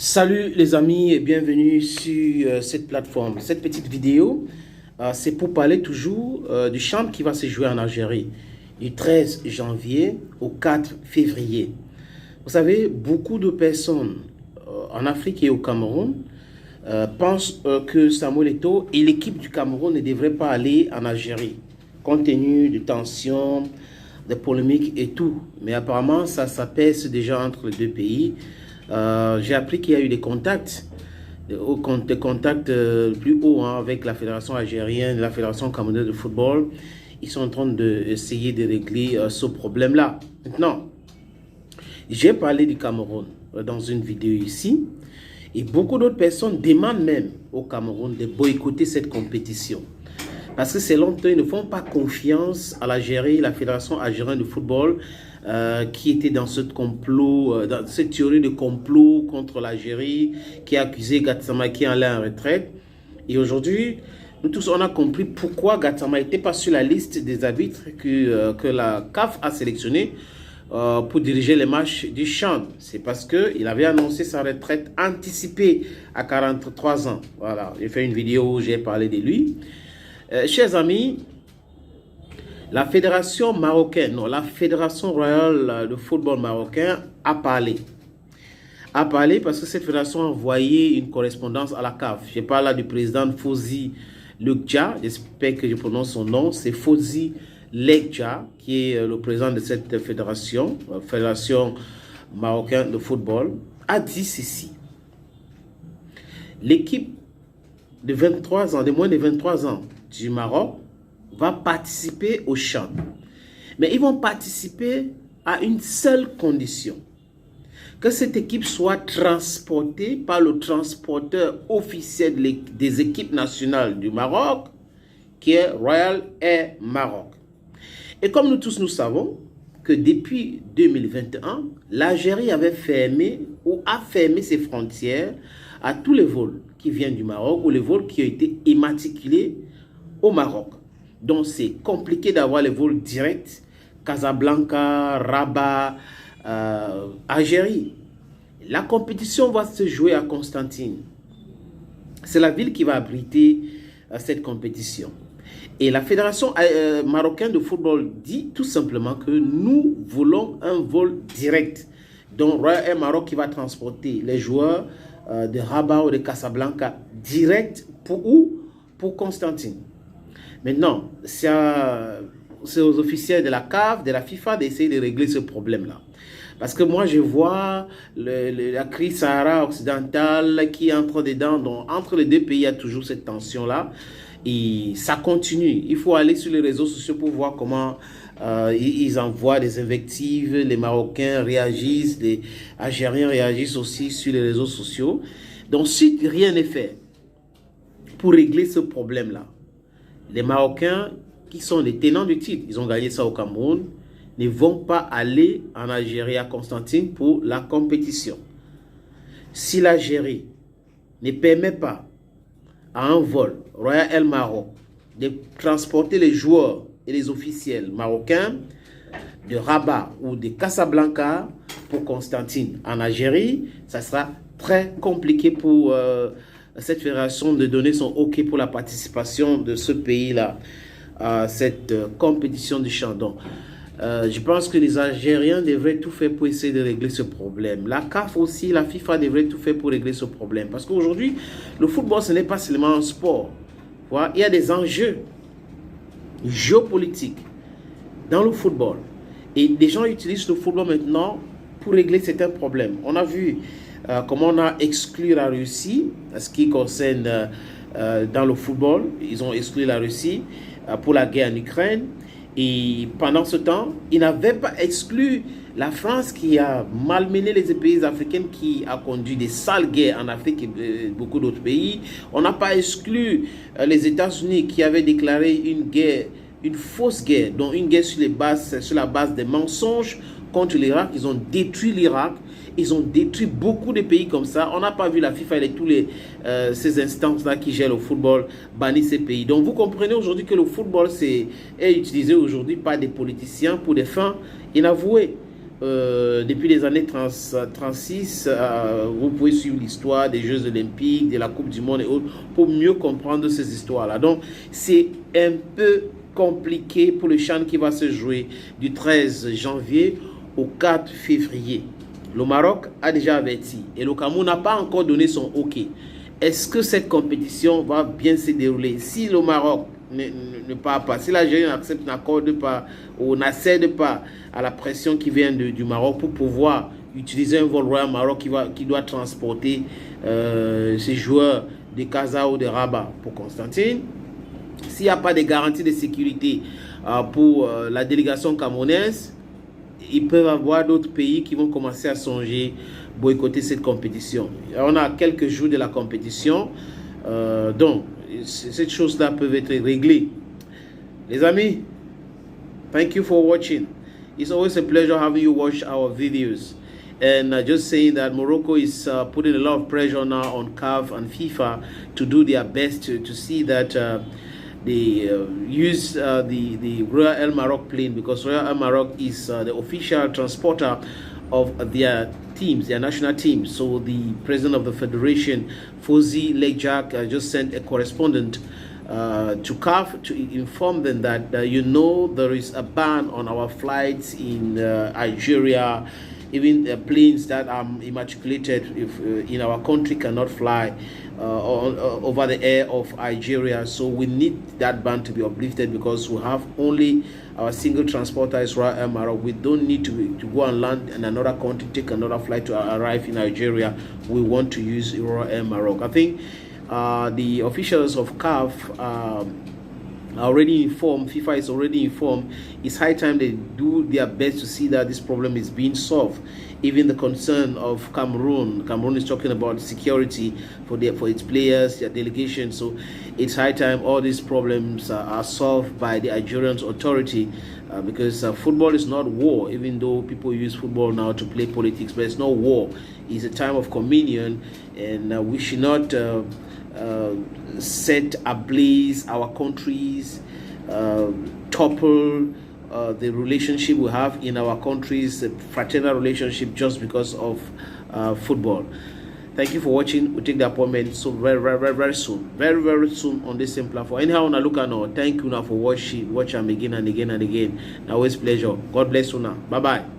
Salut les amis et bienvenue sur cette plateforme. Cette petite vidéo, c'est pour parler toujours du champ qui va se jouer en Algérie du 13 janvier au 4 février. Vous savez, beaucoup de personnes en Afrique et au Cameroun pensent que Samuel Eto'o et l'équipe du Cameroun ne devraient pas aller en Algérie, compte tenu de tensions, de polémiques et tout. Mais apparemment, ça s'apaise déjà entre les deux pays. J'ai appris qu'il y a eu des contacts, des contacts plus hauts avec la fédération algérienne, la fédération camerounaise de football. Ils sont en train d'essayer de régler ce problème-là. Maintenant, j'ai parlé du Cameroun dans une vidéo ici. Et beaucoup d'autres personnes demandent même au Cameroun de boycotter cette compétition. Parce que selon eux, ils ne font pas confiance à l'Algérie, la fédération algérienne de football, qui était dans ce complot, dans cette théorie de complot contre l'Algérie, qui a accusé Gassama qui allait en retraite. Et aujourd'hui, nous tous, on a compris pourquoi Gassama n'était pas sur la liste des arbitres que la CAF a sélectionné pour diriger les matchs du CHAN. C'est parce qu'il avait annoncé sa retraite anticipée à 43 ans. Voilà, j'ai fait une vidéo où j'ai parlé de lui. Chers amis, la fédération marocaine, non, la fédération royale de football marocain a parlé. A parlé parce que cette fédération a envoyé une correspondance à la CAF. Je parle là du président Fawzi Lekdja, j'espère que je prononce son nom, c'est Fawzi Lekdja, qui est le président de cette fédération, fédération marocaine de football, a dit ceci. L'équipe de 23 ans, de moins de 23 ans du Maroc, va participer au CHAN. Mais ils vont participer à une seule condition. Que cette équipe soit transportée par le transporteur officiel des équipes nationales du Maroc, qui est Royal Air Maroc. Et comme nous tous nous savons que depuis 2021, l'Algérie avait fermé ou a fermé ses frontières à tous les vols qui viennent du Maroc ou les vols qui ont été immatriculés au Maroc. Donc c'est compliqué d'avoir les vols directs Casablanca, Rabat, Algérie. La compétition va se jouer à Constantine. C'est la ville qui va abriter cette compétition. Et la fédération marocaine de football dit tout simplement que nous voulons un vol direct. Donc Royal Air Maroc qui va transporter les joueurs de Rabat ou de Casablanca direct pour où? Pour Constantine. Maintenant, c'est aux officiels de la CAF, de la FIFA d'essayer de régler ce problème-là. Parce que moi, je vois la crise Sahara occidentale qui entre dedans. Donc, entre les deux pays, il y a toujours cette tension-là. Et ça continue. Il faut aller sur les réseaux sociaux pour voir comment ils envoient des invectives. Les Marocains réagissent, les Algériens réagissent aussi sur les réseaux sociaux. Donc, si rien n'est fait pour régler ce problème-là, les Marocains, qui sont les tenants du titre, ils ont gagné ça au Cameroun, ne vont pas aller en Algérie à Constantine pour la compétition. Si l'Algérie ne permet pas à un vol Royal Air Maroc de transporter les joueurs et les officiels marocains de Rabat ou de Casablanca pour Constantine en Algérie, ça sera très compliqué pour cette fédération de donner son OK pour la participation de ce pays-là à cette compétition du CHAN. Donc, je pense que les Algériens devraient tout faire pour essayer de régler ce problème. La CAF aussi, la FIFA devrait tout faire pour régler ce problème. Parce qu'aujourd'hui, le football, ce n'est pas seulement un sport. Voilà, il y a des enjeux géopolitiques dans le football. Et les gens utilisent le football maintenant pour régler certains problèmes. On a vu comment on a exclu la Russie, en ce qui concerne dans le football. Ils ont exclu la Russie pour la guerre en Ukraine. Et pendant ce temps, ils n'avaient pas exclu la France qui a malmené les pays africains, qui a conduit des sales guerres en Afrique et beaucoup d'autres pays. On n'a pas exclu les États-Unis qui avaient déclaré une guerre, une fausse guerre, donc une guerre sur la base des mensonges contre l'Irak. Ils ont détruit l'Irak. Ils ont détruit beaucoup de pays comme ça. On n'a pas vu la FIFA et tous ces instances-là qui gèrent le football bannir ces pays. Donc vous comprenez aujourd'hui que le football est utilisé aujourd'hui par des politiciens pour des fins inavouées. depuis les années 36, vous pouvez suivre l'histoire des Jeux Olympiques, de la Coupe du Monde et autres, pour mieux comprendre ces histoires-là. Donc, c'est un peu compliqué pour le CHAN qui va se jouer du 13 janvier au 4 février. Le Maroc a déjà averti et le Cameroun n'a pas encore donné son OK. Est-ce que cette compétition va bien se dérouler? Si le Maroc ne part pas, si l'Algérie n'accorde pas ou n'accède pas à la pression qui vient du Maroc pour pouvoir utiliser un vol Royal Maroc qui doit transporter ces joueurs de Casa ou de Rabat pour Constantine, s'il n'y a pas de garantie de sécurité pour la délégation camerounaise, ils peuvent avoir d'autres pays qui vont commencer à songer boycotter cette compétition. On a quelques jours de la compétition, donc cette chose-là peut être réglée. Les amis, thank you for watching. It's always a pleasure having you watch our videos. And just saying that Morocco is putting a lot of pressure now on CAF and FIFA to do their best to see that they use the Royal El Maroc plane, because Royal El Maroc is the official transporter of their teams, their national teams. So the president of the federation, Fauzi Lejak, just sent a correspondent to CAF to inform them that there is a ban on our flights in Algeria. Even planes that are immatriculated in our country cannot fly over the air of Algeria. So we need that ban to be uplifted, because we have only our single transporter is Royal El Maroc. We don't need to go and land in another country, take another flight to arrive in Algeria. We want to use Royal El Maroc. I think the officials of CAF already informed, FIFA is already informed. It's high time they do their best to see that this problem is being solved. Even the concern of Cameroon is talking about security for its players, their delegation. So it's high time all these problems are solved by the Algerian authority, because football is not war, even though people use football now to play politics, but it's not war. It's a time of communion, and we should not set ablaze our countries, topple the relationship we have in our countries, a fraternal relationship, just because of football. Thank you for watching. We'll take the appointment so very soon. Very soon on this same platform. Anyhow, na look now. Thank you now for watching again and again and again. Now, always pleasure. God bless you now. Bye-bye.